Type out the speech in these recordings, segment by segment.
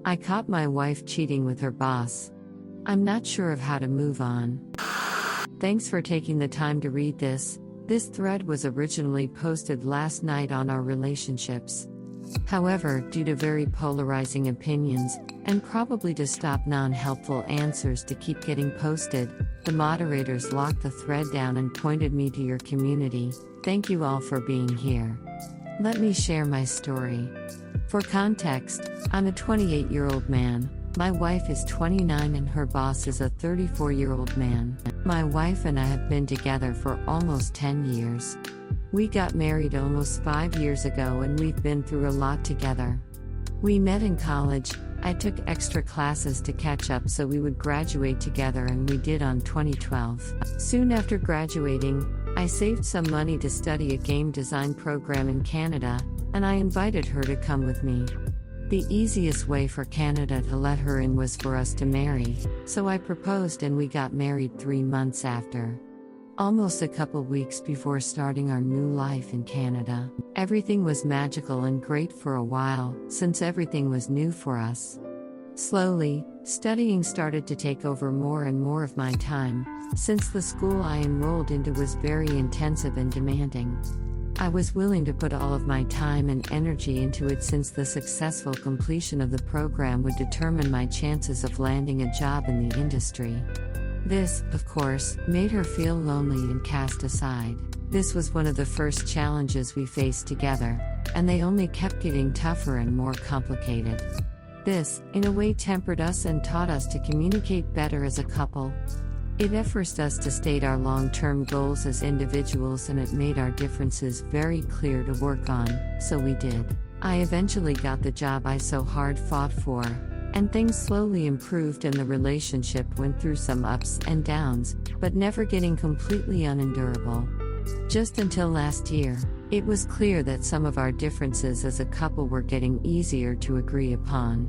I caught my wife cheating with her boss. I'm not sure of how to move on. Thanks for taking the time to read this. This thread was originally posted last night on our relationships. However, due to very polarizing opinions, and probably to stop non-helpful answers to keep getting posted, the moderators locked the thread down and pointed me to your community. Thank you all for being here. Let me share my story. For context, I'm a 28-year-old man. My wife is 29 and her boss is a 34-year-old man. My wife and I have been together for almost 10 years. We got married almost 5 years ago and we've been through a lot together. We met in college. I took extra classes to catch up so we would graduate together, and we did on 2012. Soon after graduating, I saved some money to study a game design program in Canada, and I invited her to come with me. The easiest way for Canada to let her in was for us to marry, so I proposed and we got married 3 months after. Almost a couple weeks before starting our new life in Canada. Everything was magical and great for a while, since everything was new for us. Slowly, studying started to take over more and more of my time, since the school I enrolled into was very intensive and demanding. I was willing to put all of my time and energy into it since the successful completion of the program would determine my chances of landing a job in the industry. This, of course, made her feel lonely and cast aside. This was one of the first challenges we faced together, and they only kept getting tougher and more complicated. This, in a way, tempered us and taught us to communicate better as a couple. It forced us to state our long-term goals as individuals, and it made our differences very clear to work on, so we did. I eventually got the job I so hard fought for, and things slowly improved and the relationship went through some ups and downs, but never getting completely unendurable. Just until last year, it was clear that some of our differences as a couple were getting easier to agree upon.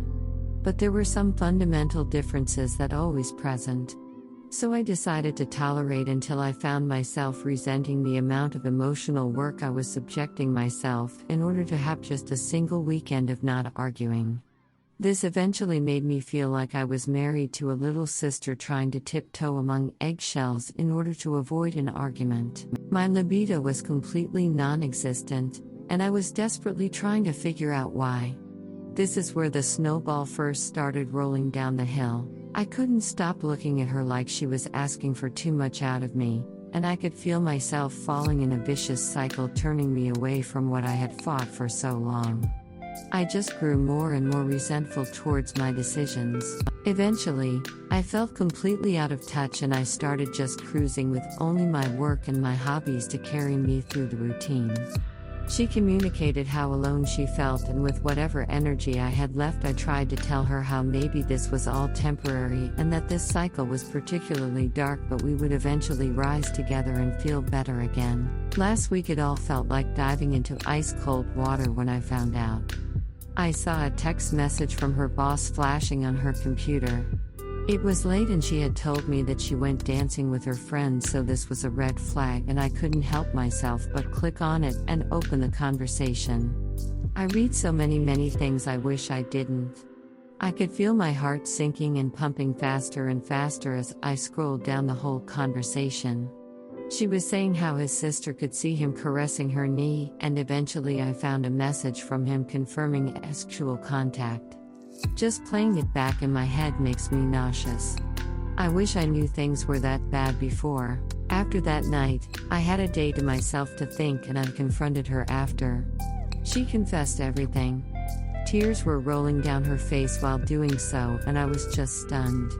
But there were some fundamental differences that always present. So I decided to tolerate until I found myself resenting the amount of emotional work I was subjecting myself in order to have just a single weekend of not arguing. This eventually made me feel like I was married to a little sister trying to tiptoe among eggshells in order to avoid an argument. My libido was completely non-existent, and I was desperately trying to figure out why. This is where the snowball first started rolling down the hill. I couldn't stop looking at her like she was asking for too much out of me, and I could feel myself falling in a vicious cycle, turning me away from what I had fought for so long. I just grew more and more resentful towards my decisions. Eventually, I felt completely out of touch and I started just cruising with only my work and my hobbies to carry me through the routine. She communicated how alone she felt, and with whatever energy I had left, I tried to tell her how maybe this was all temporary and that this cycle was particularly dark, but we would eventually rise together and feel better again. Last week it all felt like diving into ice-cold water when I found out. I saw a text message from her boss flashing on her computer. It was late and she had told me that she went dancing with her friends, so this was a red flag and I couldn't help myself but click on it and open the conversation. I read so many things I wish I didn't. I could feel my heart sinking and pumping faster and faster as I scrolled down the whole conversation. She was saying how his sister could see him caressing her knee, and eventually I found a message from him confirming sexual contact. Just playing it back in my head makes me nauseous. I wish I knew things were that bad before. After that night, I had a day to myself to think, and I confronted her after. She confessed everything. Tears were rolling down her face while doing so, and I was just stunned.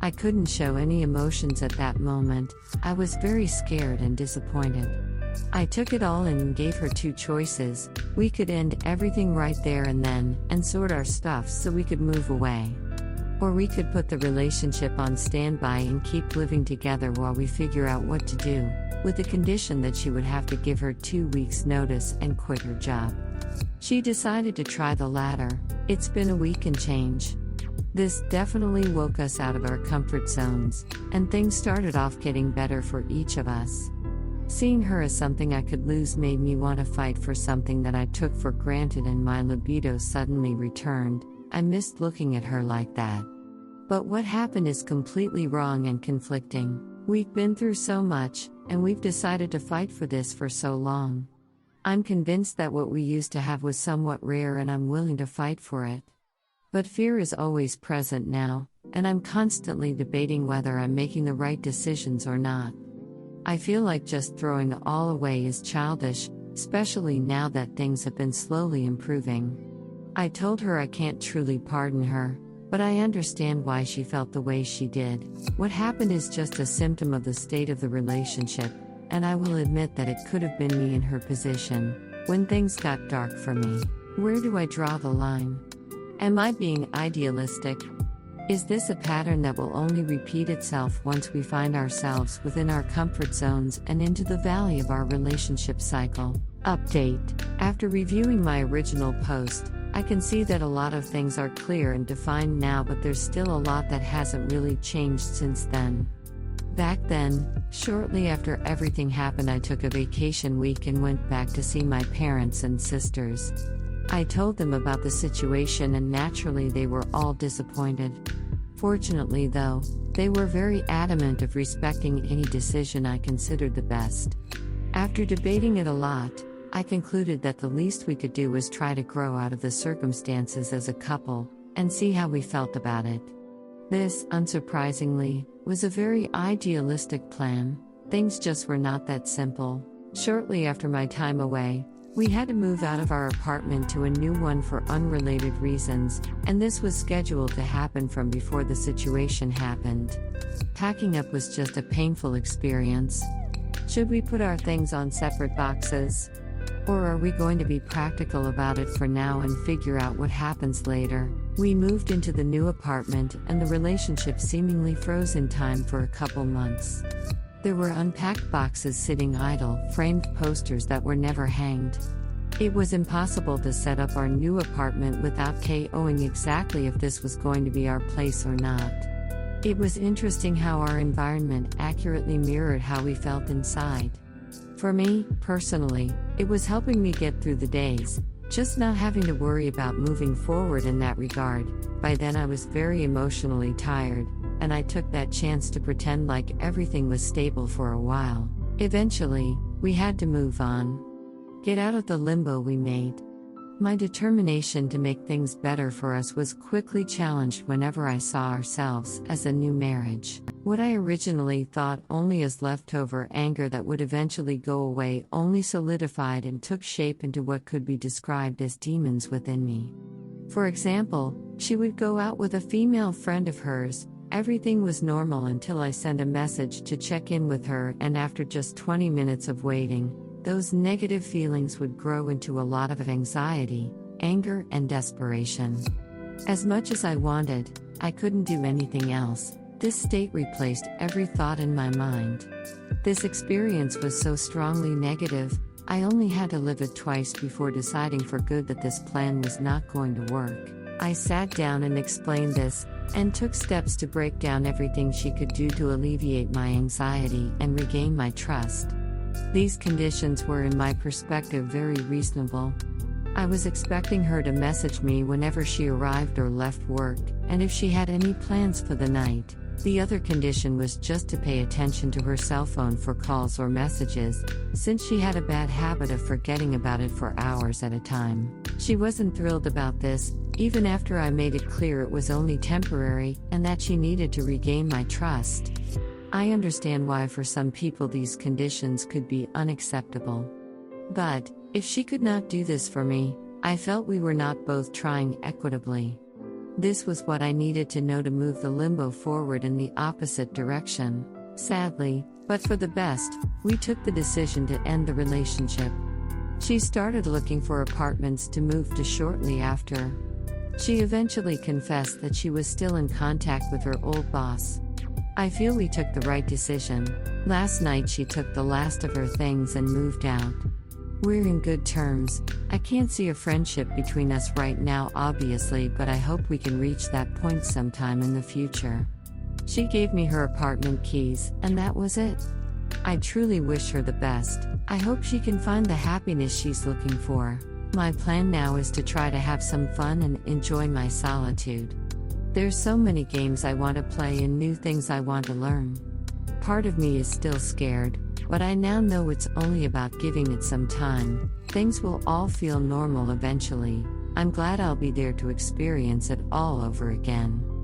I couldn't show any emotions at that moment. I was very scared and disappointed. I took it all in and gave her two choices. We could end everything right there and then, and sort our stuff so we could move away. Or we could put the relationship on standby and keep living together while we figure out what to do, with the condition that she would have to give her 2 weeks' notice and quit her job. She decided to try the latter. It's been a week and change. This definitely woke us out of our comfort zones, and things started off getting better for each of us. Seeing her as something I could lose made me want to fight for something that I took for granted, and my libido suddenly returned, I missed looking at her like that. But what happened is completely wrong and conflicting. We've been through so much, and we've decided to fight for this for so long. I'm convinced that what we used to have was somewhat rare and I'm willing to fight for it. But fear is always present now, and I'm constantly debating whether I'm making the right decisions or not. I feel like just throwing it all away is childish, especially now that things have been slowly improving. I told her I can't truly pardon her, but I understand why she felt the way she did. What happened is just a symptom of the state of the relationship, and I will admit that it could have been me in her position, when things got dark for me. Where do I draw the line? Am I being idealistic? Is this a pattern that will only repeat itself once we find ourselves within our comfort zones and into the valley of our relationship cycle? Update. After reviewing my original post, I can see that a lot of things are clear and defined now, but there's still a lot that hasn't really changed since then. Back then, shortly after everything happened, I took a vacation week and went back to see my parents and sisters. I told them about the situation and naturally they were all disappointed. Fortunately though, they were very adamant of respecting any decision I considered the best. After debating it a lot, I concluded that the least we could do was try to grow out of the circumstances as a couple, and see how we felt about it. This, unsurprisingly, was a very idealistic plan. Things just were not that simple. Shortly after my time away, we had to move out of our apartment to a new one for unrelated reasons, and this was scheduled to happen from before the situation happened. Packing up was just a painful experience. Should we put our things on separate boxes? Or are we going to be practical about it for now and figure out what happens later? We moved into the new apartment and the relationship seemingly froze in time for a couple months. There were unpacked boxes sitting idle, framed posters that were never hanged. It was impossible to set up our new apartment without knowing exactly if this was going to be our place or not. It was interesting how our environment accurately mirrored how we felt inside. For me, personally, it was helping me get through the days, just not having to worry about moving forward in that regard. By then I was very emotionally tired, and I took that chance to pretend like everything was stable for a while. Eventually, we had to move on. Get out of the limbo we made. My determination to make things better for us was quickly challenged whenever I saw ourselves as a new marriage. What I originally thought only as leftover anger that would eventually go away only solidified and took shape into what could be described as demons within me. For example, she would go out with a female friend of hers. Everything was normal until I sent a message to check in with her, and after just 20 minutes of waiting, those negative feelings would grow into a lot of anxiety, anger, and desperation. As much as I wanted, I couldn't do anything else. This state replaced every thought in my mind. This experience was so strongly negative, I only had to live it twice before deciding for good that this plan was not going to work. I sat down and explained this, and took steps to break down everything she could do to alleviate my anxiety and regain my trust. These conditions were, in my perspective, very reasonable. I was expecting her to message me whenever she arrived or left work, and if she had any plans for the night. The other condition was just to pay attention to her cell phone for calls or messages, since she had a bad habit of forgetting about it for hours at a time. She wasn't thrilled about this, even after I made it clear it was only temporary and that she needed to regain my trust. I understand why for some people these conditions could be unacceptable. But, if she could not do this for me, I felt we were not both trying equitably. This was what I needed to know to move the limbo forward in the opposite direction. Sadly, but for the best, we took the decision to end the relationship. She started looking for apartments to move to shortly after. She eventually confessed that she was still in contact with her old boss. I feel we took the right decision. Last night she took the last of her things and moved out. We're in good terms. I can't see a friendship between us right now obviously, but I hope we can reach that point sometime in the future. She gave me her apartment keys, and that was it. I truly wish her the best. I hope she can find the happiness she's looking for. My plan now is to try to have some fun and enjoy my solitude. There's so many games I want to play and new things I want to learn. Part of me is still scared, but I now know it's only about giving it some time. Things will all feel normal eventually. I'm glad I'll be there to experience it all over again.